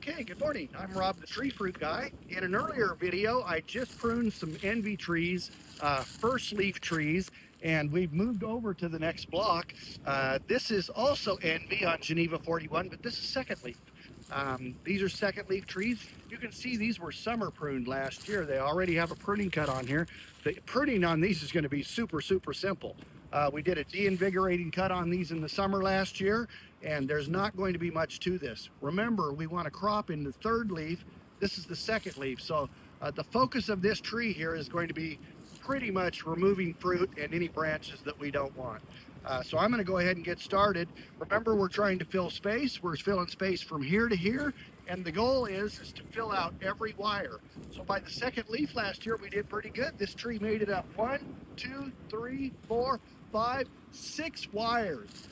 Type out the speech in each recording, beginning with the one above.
Okay, good morning. I'm Rob, the tree fruit guy. In an earlier video, I just pruned some envy trees, first leaf trees, and we've moved over to the next block. This is also envy on Geneva 41, but this is second leaf. These are second leaf trees. You can see these were summer pruned last year. They already have a pruning cut on here. The pruning on these is going to be super simple. We did a de-invigorating cut on these in the summer last year, and there's not going to be much to this. Remember, we want to crop in the third leaf. This is the second leaf. So the focus of this tree here is going to be pretty much removing fruit and any branches that we don't want. So I'm going to go ahead and get started. Remember, we're trying to fill space. We're filling space from here to here, and the goal is to fill out every wire. So by the second leaf last year, we did pretty good. This tree made it up 1, 2, 3, 4, 5, 6 wires.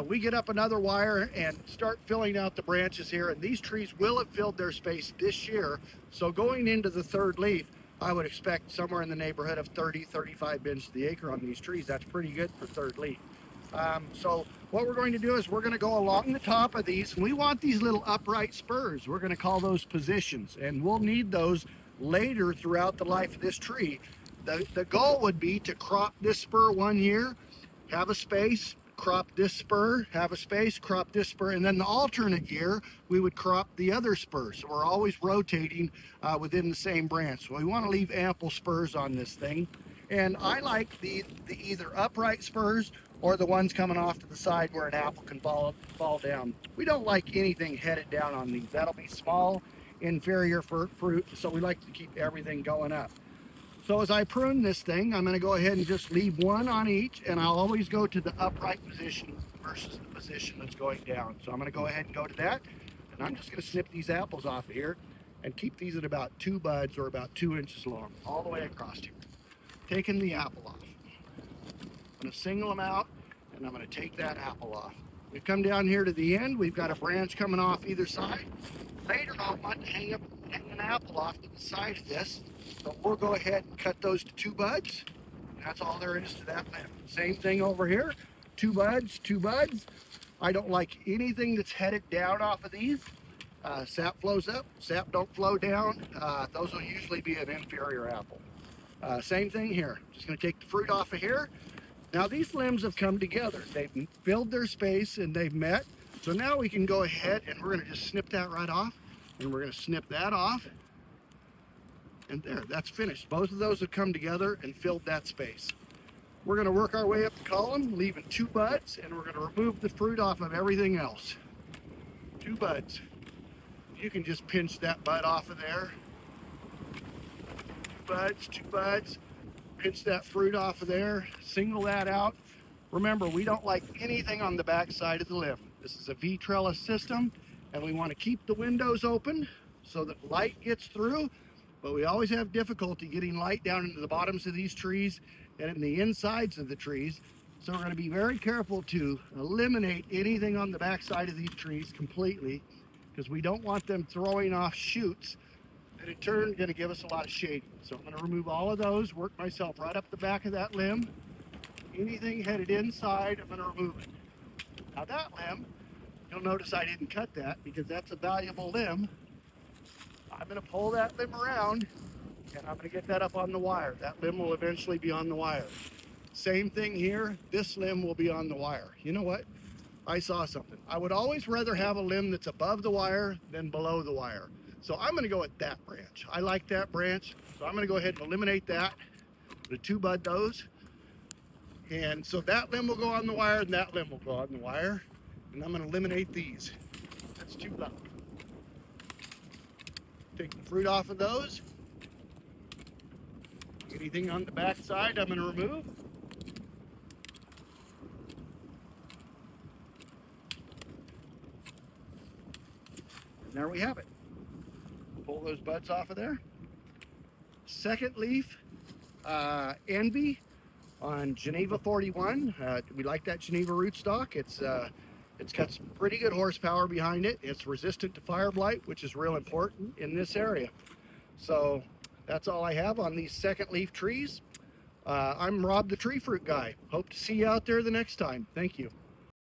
We get up another wire and start filling out the branches here, and these trees will have filled their space this year. So going into the third leaf, I would expect somewhere in the neighborhood of 30-35 bins to the acre on these trees. That's pretty good for third leaf. So what we're going to do is we're going to go along the top of these, and we want these little upright spurs. We're going to call those positions, and we'll need those later throughout the life of this tree. The goal would be to crop this spur 1 year, have a space, crop this spur, have a space, crop this spur, and then the alternate year we would crop the other spur. So we're always rotating within the same branch. So we want to leave ample spurs on this thing. And I like the either upright spurs or the ones coming off to the side where an apple can fall down. We don't like anything headed down on these. That'll be small, inferior fruit, so we like to keep everything going up. So as I prune this thing, I'm going to go ahead and just leave one on each, and I'll always go to the upright position versus the position that's going down. So I'm going to go ahead and go to that, and I'm just going to snip these apples off of here and keep these at about 2 buds or about 2 inches long, all the way across here. Taking the apple off. I'm going to single them out, and I'm going to take that apple off. We come down here to the end. We've got a branch coming off either side. Later I'll want to hang an apple off to the side of this. So we'll go ahead and cut those to 2 buds. That's all there is to that limb. Same thing over here. 2 buds, 2 buds. I don't like anything that's headed down off of these. Sap flows up, sap don't flow down. Those will usually be an inferior apple. Same thing here. Just going to take the fruit off of here. Now these limbs have come together. They've filled their space and they've met. So now we can go ahead and we're going to just snip that right off. And we're going to snip that off. And there, that's finished. Both of those have come together and filled that space. We're going to work our way up the column, leaving 2 buds, and we're going to remove the fruit off of everything else. 2 buds. You can just pinch that bud off of there. 2 buds, 2 buds. Pinch that fruit off of there. Single that out. Remember, we don't like anything on the back side of the limb. This is a V-trellis system, and we want to keep the windows open so that light gets through. But we always have difficulty getting light down into the bottoms of these trees and in the insides of the trees. So we're going to be very careful to eliminate anything on the back side of these trees completely, because we don't want them throwing off shoots that in turn are going to give us a lot of shading. So I'm going to remove all of those, work myself right up the back of that limb. Anything headed inside, I'm going to remove it. Now that limb, you'll notice I didn't cut that because that's a valuable limb. I'm going to pull that limb around, and I'm going to get that up on the wire. That limb will eventually be on the wire. Same thing here. This limb will be on the wire. You know what? I saw something. I would always rather have a limb that's above the wire than below the wire. So I'm going to go with that branch. I like that branch. So I'm going to go ahead and eliminate that. The 2 bud those. And so that limb will go on the wire, and that limb will go on the wire. And I'm going to eliminate these. That's 2 left. Take the fruit off of those. Anything on the back side, I'm going to remove. And there we have it. Pull those buds off of there. Second leaf, envy on Geneva 41. We like that Geneva rootstock. It's got some pretty good horsepower behind it. It's resistant to fire blight, which is real important in this area. So that's all I have on these second leaf trees. I'm Rob, the tree fruit guy. Hope to see you out there the next time. Thank you.